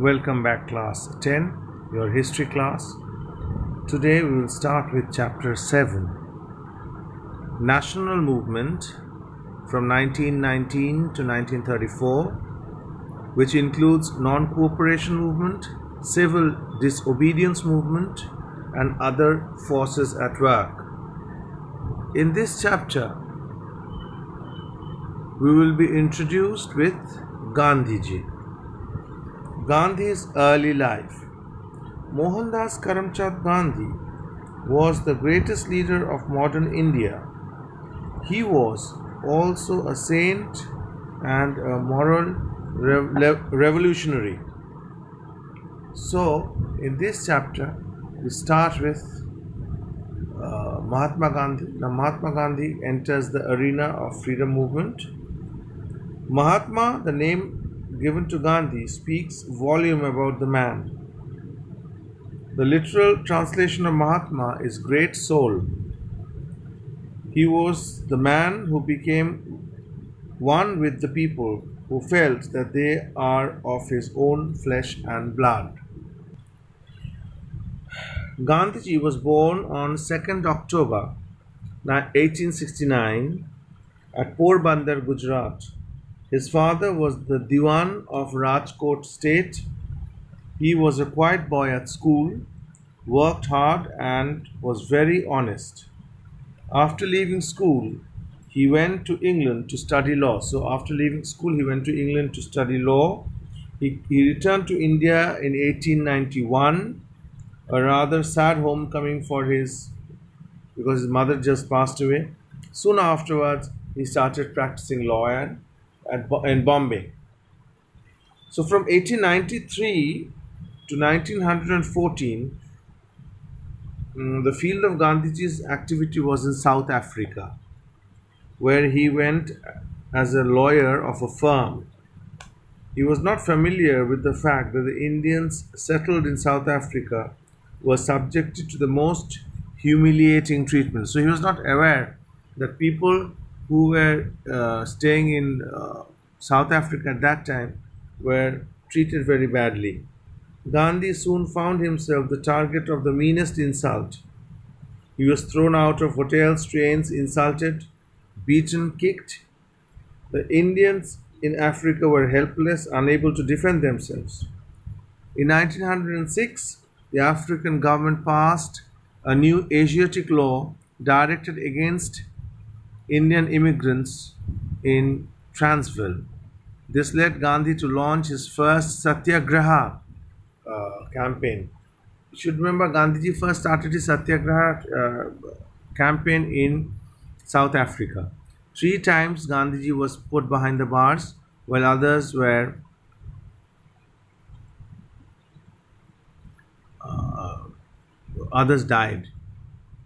Welcome back, class 10, your history class. Today we will start with chapter 7, National Movement from 1919 to 1934, which includes non-cooperation movement, civil disobedience movement, and other forces at work. In this chapter, we will be introduced with Gandhiji. Gandhi's early life. Mohandas Karamchand Gandhi was the greatest leader of modern India. He was also a saint and a moral revolutionary. So, in this chapter, we start with Mahatma Gandhi. Now, Mahatma Gandhi enters the arena of freedom movement. Mahatma, the name given to Gandhi, speaks volume about the man. The literal translation of Mahatma is great soul. He was the man who became one with the people, who felt that they are of his own flesh and blood. Gandhiji was born on 2nd October 1869 at Porbandar, Gujarat. His father was the Diwan of Rajkot state. He was a quiet boy at school, worked hard, and was very honest. After leaving school, he went to England to study law. So, after leaving school, he went to England to study law. He returned to India in 1891, a rather sad homecoming for because his mother just passed away. Soon afterwards, he started practicing law in Bombay. So from 1893 to 1914, the field of Gandhiji's activity was in South Africa, where he went as a lawyer of a firm. He was not familiar with the fact that the Indians settled in South Africa were subjected to the most humiliating treatment. So he was not aware that people who were staying in South Africa at that time were treated very badly. Gandhi soon found himself the target of the meanest insult. He was thrown out of hotels, trains, insulted, beaten, kicked. The Indians in Africa were helpless, unable to defend themselves. In 1906, the African government passed a new Asiatic law directed against Indian immigrants in Transvaal. This led Gandhi to launch his first Satyagraha campaign. You should remember Gandhiji first started his Satyagraha campaign in South Africa. 3 times Gandhiji was put behind the bars, while others died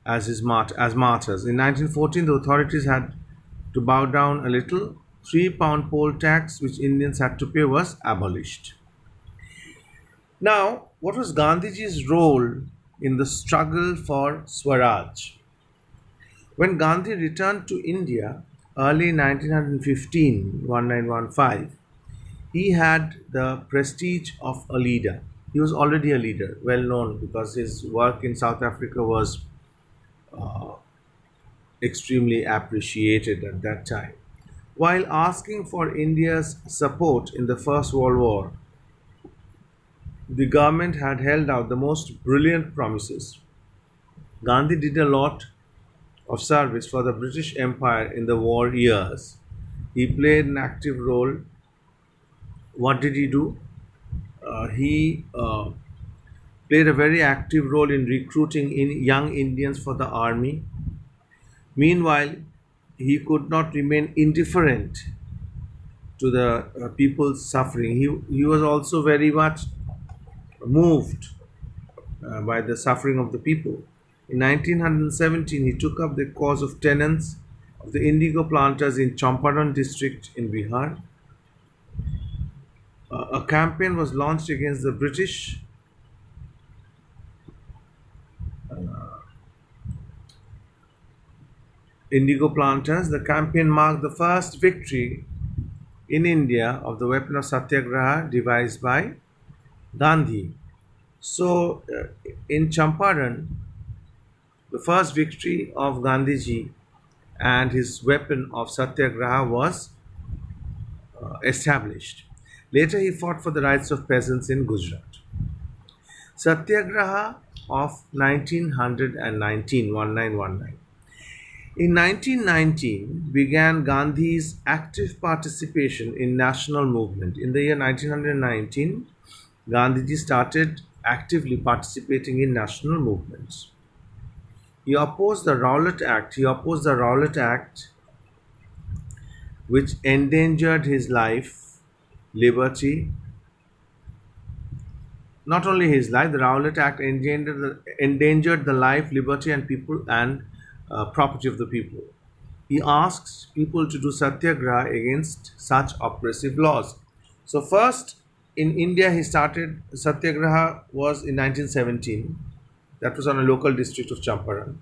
as martyrs. In 1914, the authorities had to bow down a little. £3 poll tax, which Indians had to pay, was abolished. Now, what was Gandhiji's role in the struggle for Swaraj? When Gandhi returned to India early 1915, he had the prestige of a leader. He was already a leader, well known because his work in South Africa was extremely appreciated at that time. While asking for India's support in the First World War, the government had held out the most brilliant promises. Gandhi did a lot of service for the British Empire in the war years. He played an active role. What did he do? He played a very active role in recruiting young Indians for the army. Meanwhile, he could not remain indifferent to the people's suffering. He was also very much moved by the suffering of the people. In 1917, he took up the cause of tenants of the indigo planters in Champaran district in Bihar. A campaign was launched against the British indigo planters. The campaign marked the first victory in India of the weapon of satyagraha devised by Gandhi. So, in Champaran, the first victory of Gandhiji and his weapon of satyagraha was established. Later, he fought for the rights of peasants in Gujarat. Satyagraha of 1919. In 1919 began Gandhi's active participation in national movement. In the year 1919, Gandhiji started actively participating in national movements. He opposed the Rowlatt Act. Which endangered his life, liberty, not only his life, the Rowlatt Act endangered the life, liberty, and people and property of the people. He asks people to do satyagraha against such oppressive laws. So first in India, he started satyagraha was in 1917. That was on a local district of Champaran.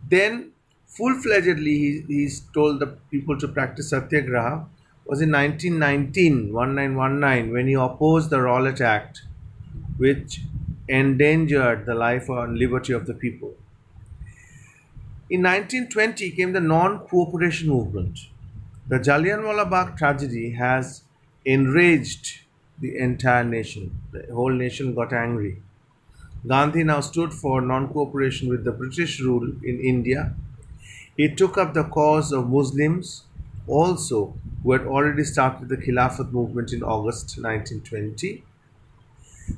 Then full-fledgedly, he told the people to practice satyagraha was in 1919 when he opposed the Rowlatt Act, which endangered the life and liberty of the people. In 1920 came the non-cooperation movement. The Jallianwala Bagh tragedy has enraged the entire nation. The whole nation got angry. Gandhi now stood for non-cooperation with the British rule in India. He took up the cause of Muslims also, who had already started the Khilafat movement in August 1920.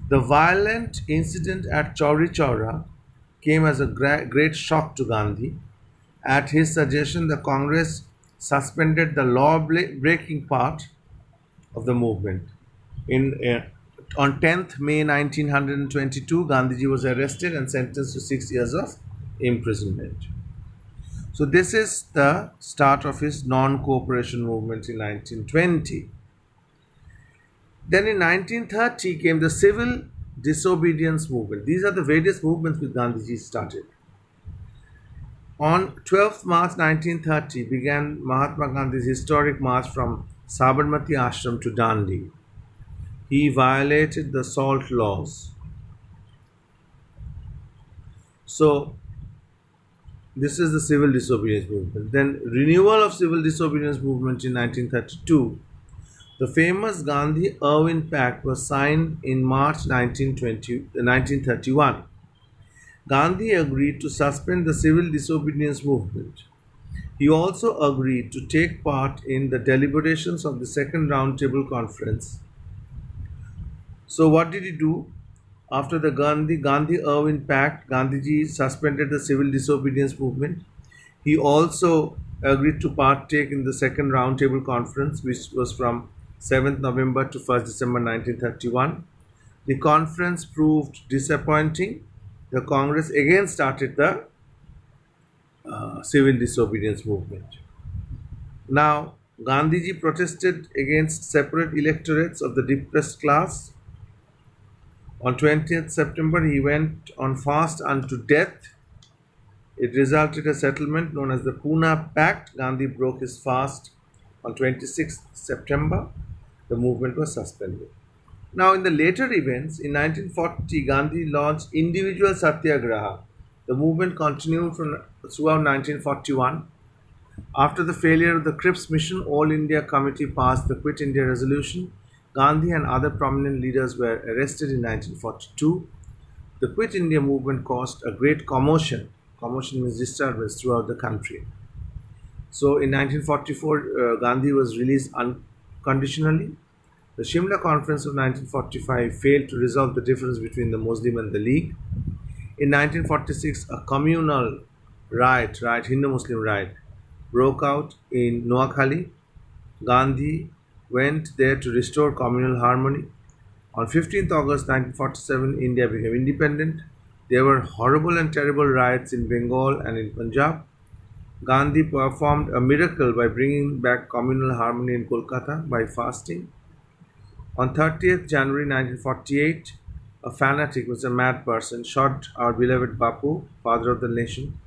The violent incident at Chauri Chaura came as a great shock to Gandhi. At his suggestion, the Congress suspended the law breaking part of the movement. On 10th May 1922, Gandhiji was arrested and sentenced to 6 years of imprisonment. So, this is the start of his non cooperation movement in 1920. Then in 1930 came the civil disobedience movement. These are the various movements which Gandhiji started. On 12th March 1930 began Mahatma Gandhi's historic march from Sabarmati Ashram to Dandi. He violated the salt laws. So, this is the civil disobedience movement. Then, renewal of civil disobedience movement in 1932. The famous Gandhi-Irwin Pact was signed in March 1931. Gandhi agreed to suspend the civil disobedience movement. He also agreed to take part in the deliberations of the Second Roundtable Conference. So, what did he do? After the Gandhi-Irwin Pact, Gandhiji suspended the civil disobedience movement. He also agreed to partake in the Second Roundtable Conference, which was from 7th November to 1st December 1931. The conference proved disappointing. The Congress again started the civil disobedience movement. Now, Gandhiji protested against separate electorates of the depressed class. On 20th September, he went on fast unto death. It resulted in a settlement known as the Pune Pact. Gandhi broke his fast on 26th September. The movement was suspended. Now, in the later events, in 1940, Gandhi launched individual satyagraha. The movement continued throughout 1941. After the failure of the Cripps Mission, All India Committee passed the Quit India Resolution. Gandhi and other prominent leaders were arrested in 1942. The Quit India movement caused a great commotion. Commotion means disturbance throughout the country. So in 1944, Gandhi was released unconditionally. The Shimla Conference of 1945 failed to resolve the difference between the Muslim and the League. In 1946, a communal riot, Hindu-Muslim riot, broke out in Noakhali. Gandhi went there to restore communal harmony. On 15th August 1947, India became independent. There were horrible and terrible riots in Bengal and in Punjab. Gandhi performed a miracle by bringing back communal harmony in Kolkata by fasting. On 30th January 1948, a fanatic, was a mad person, shot our beloved Bapu, father of the nation.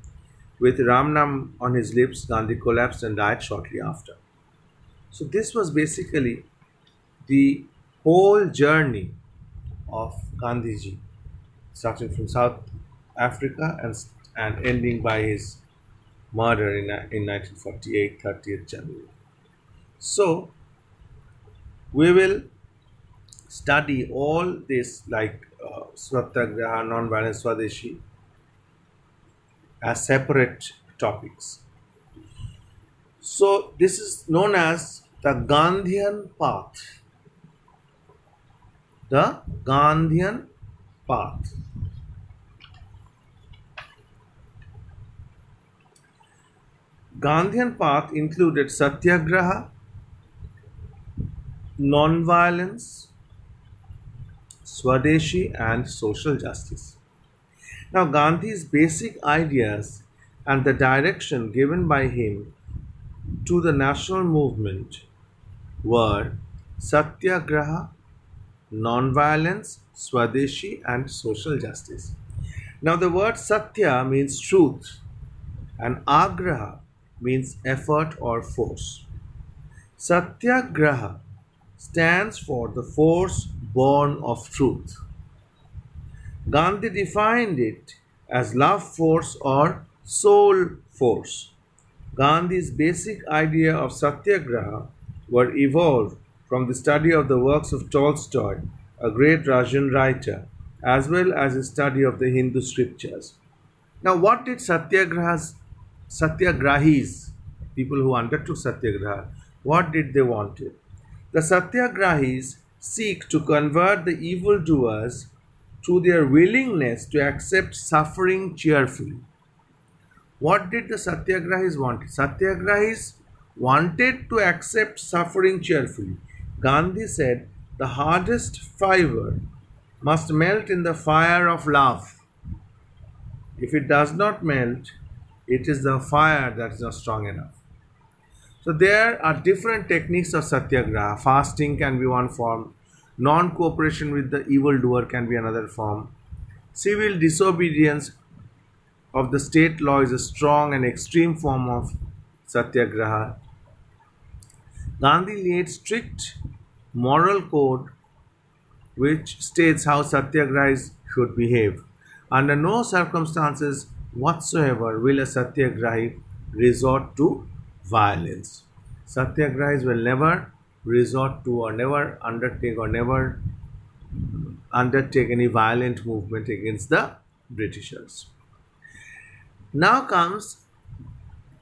With Ramnam on his lips, Gandhi collapsed and died shortly after. So this was basically the whole journey of Gandhiji, starting from South Africa and ending by his murder in 1948, 30th January. So, we will study all this like Satyagraha, non-violent Swadeshi as separate topics. So, this is known as the Gandhian path. The Gandhian path. Gandhian path included Satyagraha, non-violence, Swadeshi, and social justice. Now, Gandhi's basic ideas and the direction given by him to the national movement were Satyagraha, non-violence, Swadeshi, and social justice. Now, the word Satya means truth, and Agraha means effort or force. Satyagraha stands for the force born of truth. Gandhi defined it as love force or soul force. Gandhi's basic idea of satyagraha were evolved from the study of the works of Tolstoy, a great Russian writer, as well as his study of the Hindu scriptures. Now, what did satyagrahis, people who undertook satyagraha, what did they wanted? The satyagrahis seek to convert the evildoers to their willingness to accept suffering cheerfully. What did the Satyagrahis want? Satyagrahis wanted to accept suffering cheerfully. Gandhi said, the hardest fiber must melt in the fire of love. If it does not melt, it is the fire that is not strong enough. So there are different techniques of satyagraha. Fasting can be one form. Non-cooperation with the evildoer can be another form. Civil disobedience of the state law is a strong and extreme form of satyagraha. Gandhi laid strict moral code which states how satyagrahis should behave. Under no circumstances whatsoever will a satyagrahi resort to violence. Satyagrahis will never resort to or never undertake any violent movement against the Britishers. Now comes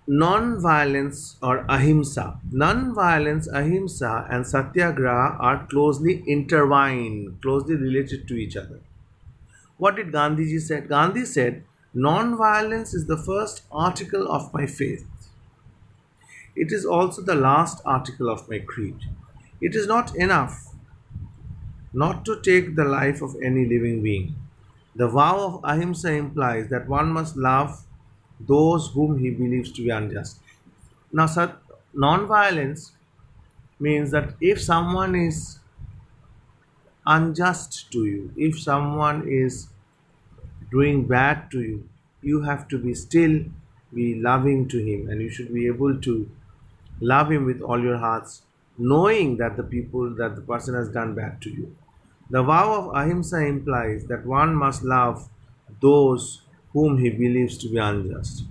non-violence or ahimsa. Non-violence, ahimsa, and satyagraha are closely intertwined, closely related to each other. What did Gandhiji said? Gandhi said, non-violence is the first article of my faith. It is also the last article of my creed. It is not enough not to take the life of any living being. The vow of ahimsa implies that one must love those whom he believes to be unjust. Now, non-violence means that if someone is unjust to you, if someone is doing bad to you, you have to be still be loving to him, and you should be able to love him with all your hearts, knowing that the person has done bad to you. The vow of ahimsa implies that one must love those whom he believes to be unjust.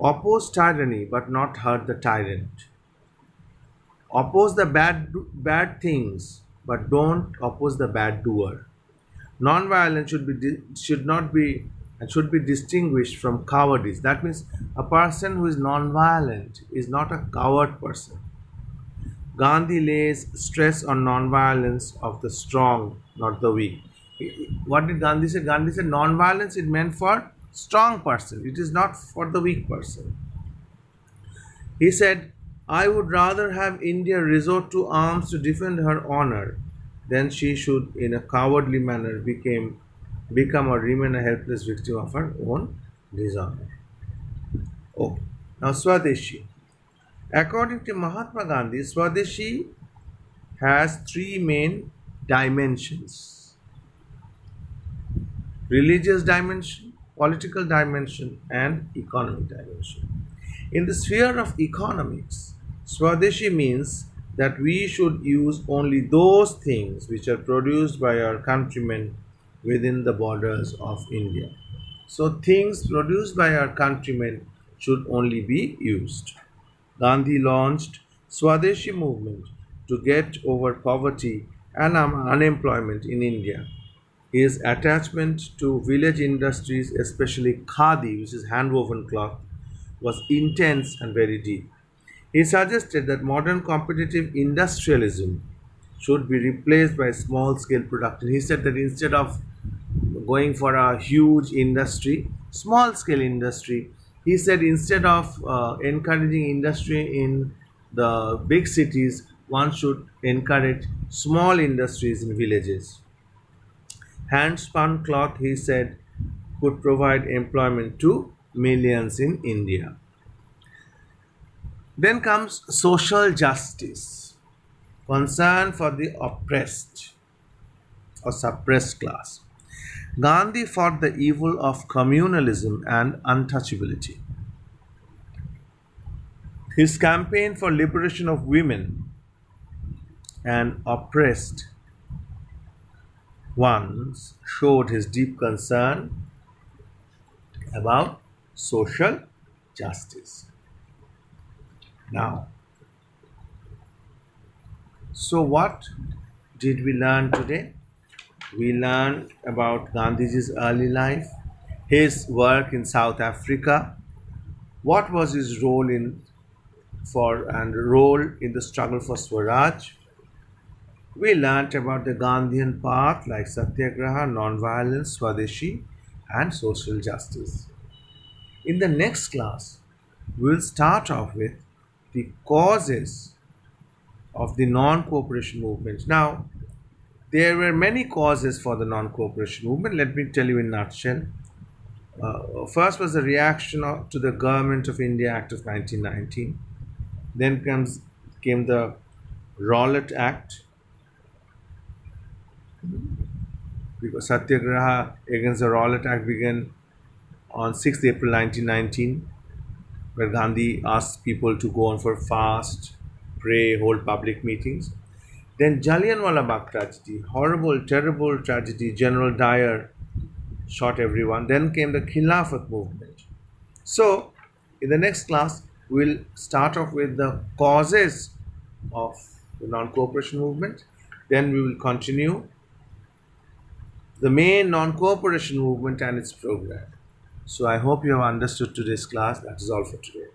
Oppose tyranny but not hurt the tyrant. Oppose the bad things but don't oppose the bad doer. Non-violence should be distinguished from cowardice. That means a person who is non-violent is not a coward person. Gandhi lays stress on non-violence of the strong, not the weak. What did Gandhi say? Gandhi said non-violence is meant for strong person. It is not for the weak person. He said, I would rather have India resort to arms to defend her honor than she should in a cowardly manner become or remain a helpless victim of her own dishonor. Oh, now Swadeshi. According to Mahatma Gandhi, Swadeshi has three main dimensions: religious dimension, political dimension, and economic dimension. In the sphere of economics, Swadeshi means that we should use only those things which are produced by our countrymen within the borders of India. So, things produced by our countrymen should only be used. Gandhi launched Swadeshi movement to get over poverty and unemployment in India. His attachment to village industries, especially khadi, which is hand-woven cloth, was intense and very deep. He suggested that modern competitive industrialism should be replaced by small scale production. He said that instead of going for a huge industry, small scale industry, he said instead of encouraging industry in the big cities, one should encourage small industries in villages. Hand spun cloth, he said, could provide employment to millions in India. Then comes social justice, concern for the oppressed or suppressed class. Gandhi fought the evil of communalism and untouchability. His campaign for liberation of women and oppressed ones showed his deep concern about social justice. Now, so what did we learn today? We learned about Gandhiji's early life, his work in South Africa, what was his role in the struggle for Swaraj. We learnt about the Gandhian path like Satyagraha, non-violence, Swadeshi, and social justice. In the next class, we'll start off with the causes of the non-cooperation movement. Now, there were many causes for the non-cooperation movement. Let me tell you in a nutshell. First was the reaction to the Government of India Act of 1919. Then came the Rowlatt Act, because Satyagraha against the Rowlatt Act began on 6th April 1919, where Gandhi asked people to go on for fast, pray, hold public meetings. Then Jallianwala Bagh tragedy, horrible, terrible tragedy. General Dyer shot everyone. Then came the Khilafat movement. So, in the next class, we'll start off with the causes of the non-cooperation movement. Then we will continue the main non-cooperation movement and its program. So I hope you have understood today's class. That is all for today.